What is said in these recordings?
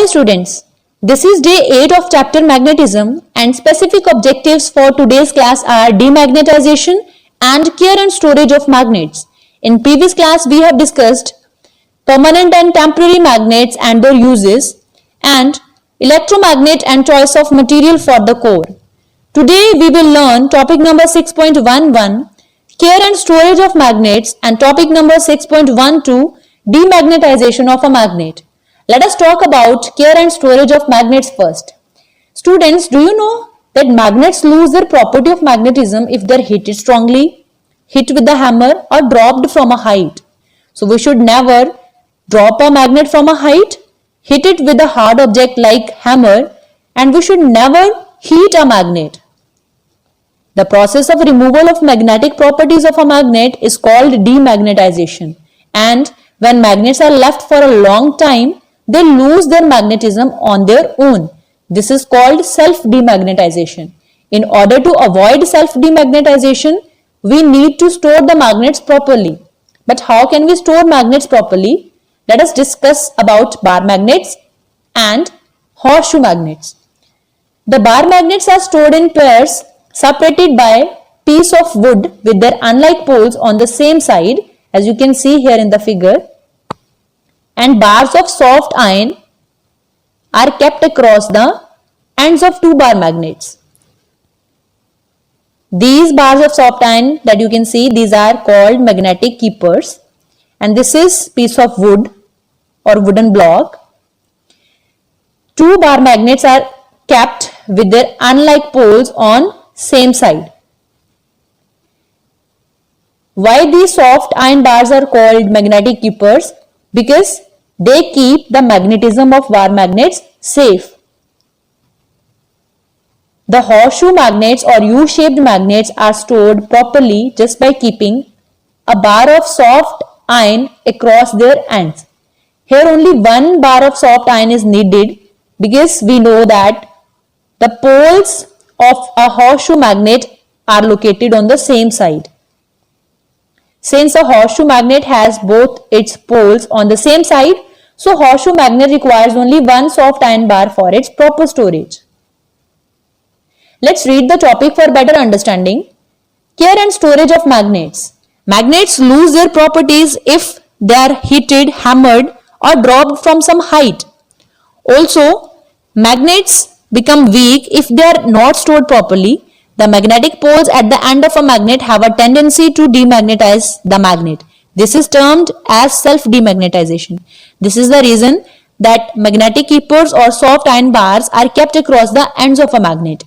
Hi students, this is day 8 of chapter magnetism and specific objectives for today's class are demagnetization and care and storage of magnets. In previous class we have discussed permanent and temporary magnets and their uses and electromagnet and choice of material for the core. Today we will learn topic number 6.11 care and storage of magnets and topic number 6.12 demagnetization of a magnet. Let us talk about care and storage of magnets first. Students, do you know that magnets lose their property of magnetism if they are hit strongly, hit with a hammer or dropped from a height? So we should never drop a magnet from a height, hit it with a hard object like hammer, and we should never heat a magnet. The process of removal of magnetic properties of a magnet is called demagnetization, and when magnets are left for a long time, they lose their magnetism on their own. This is called self-demagnetization. In order to avoid self-demagnetization, we need to store the magnets properly. But how can we store magnets properly? Let us discuss about bar magnets and horseshoe magnets. The bar magnets are stored in pairs separated by piece of wood with their unlike poles on the same side, as you can see here in the figure, and bars of soft iron are kept across the ends of two bar magnets. These bars of soft iron that you can see, these are called magnetic keepers, and this is piece of wood or wooden block. Two bar magnets are kept with their unlike poles on same side. Why these soft iron bars are called magnetic keepers? Because they keep the magnetism of bar magnets safe. The horseshoe magnets or U-shaped magnets are stored properly just by keeping a bar of soft iron across their ends. Here only one bar of soft iron is needed because we know that the poles of a horseshoe magnet are located on the same side. Since a horseshoe magnet has both its poles on the same side, so horseshoe magnet requires only one soft iron bar for its proper storage. Let's read the topic for better understanding. Care and storage of magnets. Magnets lose their properties if they are heated, hammered or dropped from some height. Also, magnets become weak if they are not stored properly. The magnetic poles at the end of a magnet have a tendency to demagnetize the magnet. This is termed as self-demagnetization. This is the reason that magnetic keepers or soft iron bars are kept across the ends of a magnet.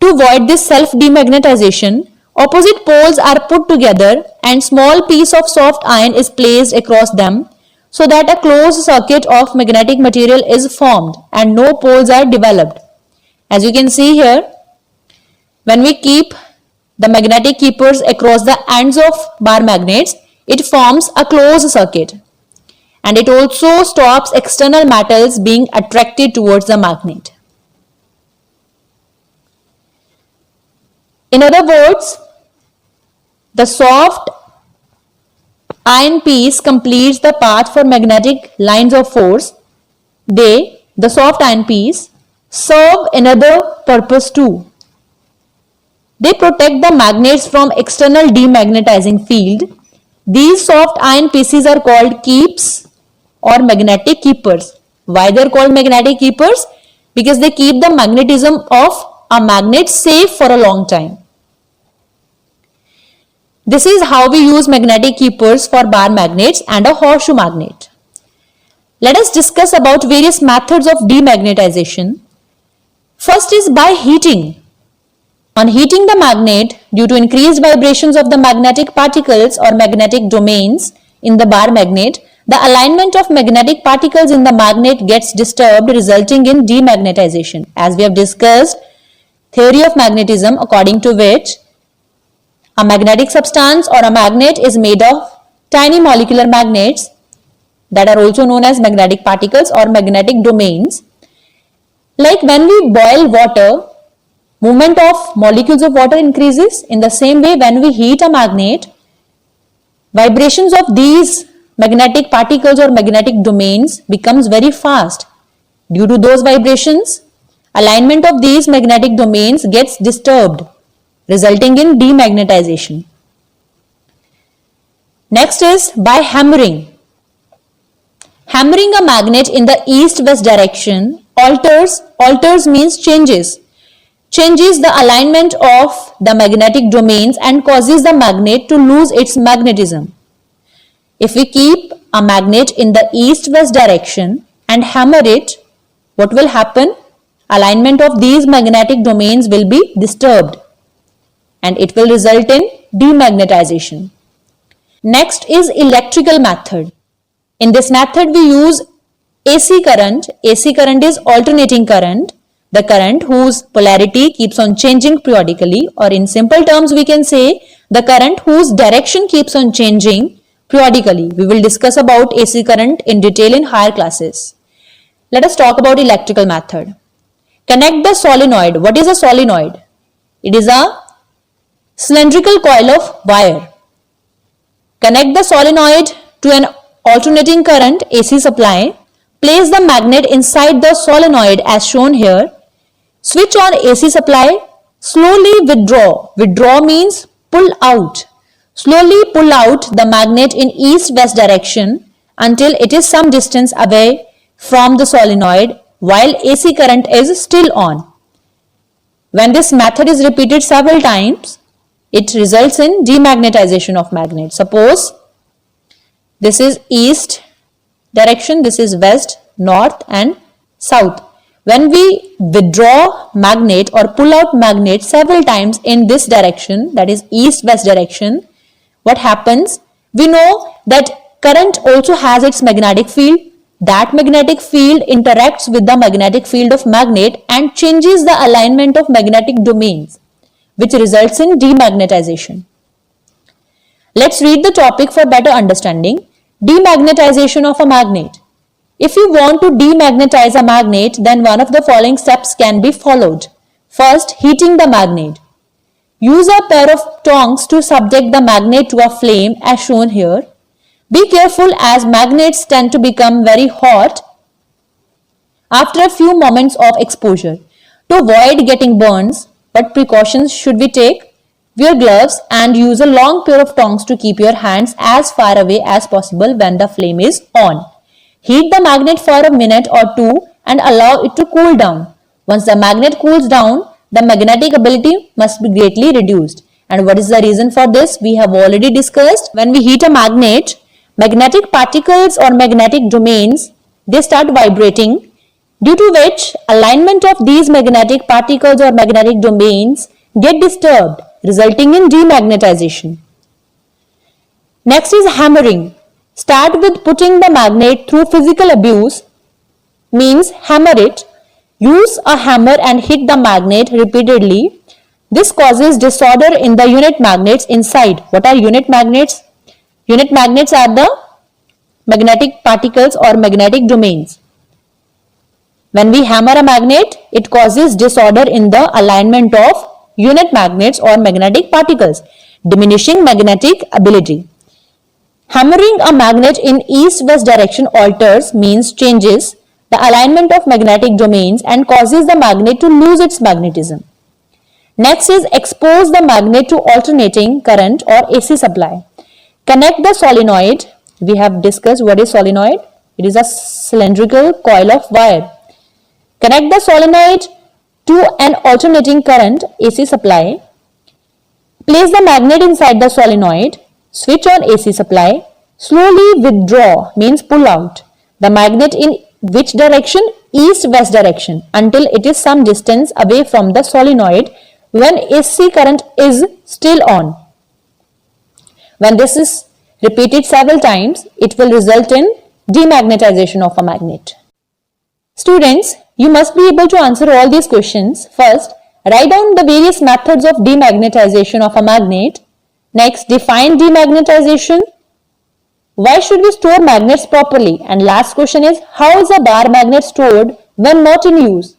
To avoid this self-demagnetization, opposite poles are put together and small piece of soft iron is placed across them so that a closed circuit of magnetic material is formed and no poles are developed. As you can see here, when we keep the magnetic keepers across the ends of bar magnets, it forms a closed circuit and it also stops external metals being attracted towards the magnet. In other words, the soft iron piece completes the path for magnetic lines of force. They, the soft iron piece, serve another purpose too. They protect the magnets from external demagnetizing field. These soft iron pieces are called keeps or magnetic keepers. Why they are called magnetic keepers? Because they keep the magnetism of a magnet safe for a long time. This is how we use magnetic keepers for bar magnets and a horseshoe magnet. Let us discuss about various methods of demagnetization. First is by heating. On heating the magnet, due to increased vibrations of the magnetic particles or magnetic domains in the bar magnet, the alignment of magnetic particles in the magnet gets disturbed, resulting in demagnetization. As we have discussed, theory of magnetism, according to which a magnetic substance or a magnet is made of tiny molecular magnets that are also known as magnetic particles or magnetic domains. Like when we boil water, movement of molecules of water increases. In the same way, when we heat a magnet, vibrations of these magnetic particles or magnetic domains becomes very fast. Due to those vibrations, alignment of these magnetic domains gets disturbed, resulting in demagnetization. Next is by hammering. Hammering a magnet in the east-west direction alters means changes the alignment of the magnetic domains and causes the magnet to lose its magnetism. If we keep a magnet in the east-west direction and hammer it, what will happen? Alignment of these magnetic domains will be disturbed and it will result in demagnetization. Next is electrical method. In this method we use AC current. AC current is alternating current, the current whose polarity keeps on changing periodically, or in simple terms we can say the current whose direction keeps on changing periodically. We will discuss about AC current in detail in higher classes. Let us talk about electrical method. Connect the solenoid. What is a solenoid? It is a cylindrical coil of wire. Connect the solenoid to an alternating current AC supply. Place the magnet inside the solenoid as shown here. Switch on AC supply. Slowly withdraw. Withdraw means pull out. Slowly pull out the magnet in east-west direction until it is some distance away from the solenoid while AC current is still on. When this method is repeated several times, it results in demagnetization of magnet. Suppose this is east direction, this is west, north and south. When we withdraw magnet or pull out magnet several times in this direction, that is east-west direction, what happens? We know that current also has its magnetic field. That magnetic field interacts with the magnetic field of magnet and changes the alignment of magnetic domains, which results in demagnetization. Let's read the topic for better understanding. Demagnetization of a magnet. If you want to demagnetize a magnet, then one of the following steps can be followed. First, heating the magnet. Use a pair of tongs to subject the magnet to a flame as shown here. Be careful as magnets tend to become very hot after a few moments of exposure. To avoid getting burns, what precautions should we take? Wear gloves and use a long pair of tongs to keep your hands as far away as possible when the flame is on. Heat the magnet for a minute or two and allow it to cool down. Once the magnet cools down, the magnetic ability must be greatly reduced. And what is the reason for this? We have already discussed. When we heat a magnet, magnetic particles or magnetic domains, they start vibrating, due to which alignment of these magnetic particles or magnetic domains get disturbed, resulting in demagnetization. Next is hammering. Start with putting the magnet through physical abuse, means hammer it. Use a hammer and hit the magnet repeatedly. This causes disorder in the unit magnets inside. What are unit magnets? Unit magnets are the magnetic particles or magnetic domains. When we hammer a magnet, it causes disorder in the alignment of unit magnets or magnetic particles, diminishing magnetic ability. Hammering a magnet in east-west direction alters means changes the alignment of magnetic domains and causes the magnet to lose its magnetism. Next is expose the magnet to alternating current or AC supply. Connect the solenoid. We have discussed what is solenoid. It is a cylindrical coil of wire. Connect the solenoid to an alternating current AC supply. Place the magnet inside the solenoid. Switch on AC supply. Slowly withdraw means pull out the magnet in which direction? East-west direction until it is some distance away from the solenoid when AC current is still on. When this is repeated several times, it will result in demagnetization of a magnet. Students, you must be able to answer all these questions. First, write down the various methods of demagnetization of a magnet. Next, define demagnetization. Why should we store magnets properly? And last question is, how is a bar magnet stored when not in use?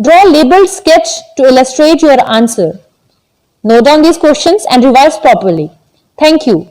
Draw a labeled sketch to illustrate your answer. Note down these questions and revise properly. Thank you.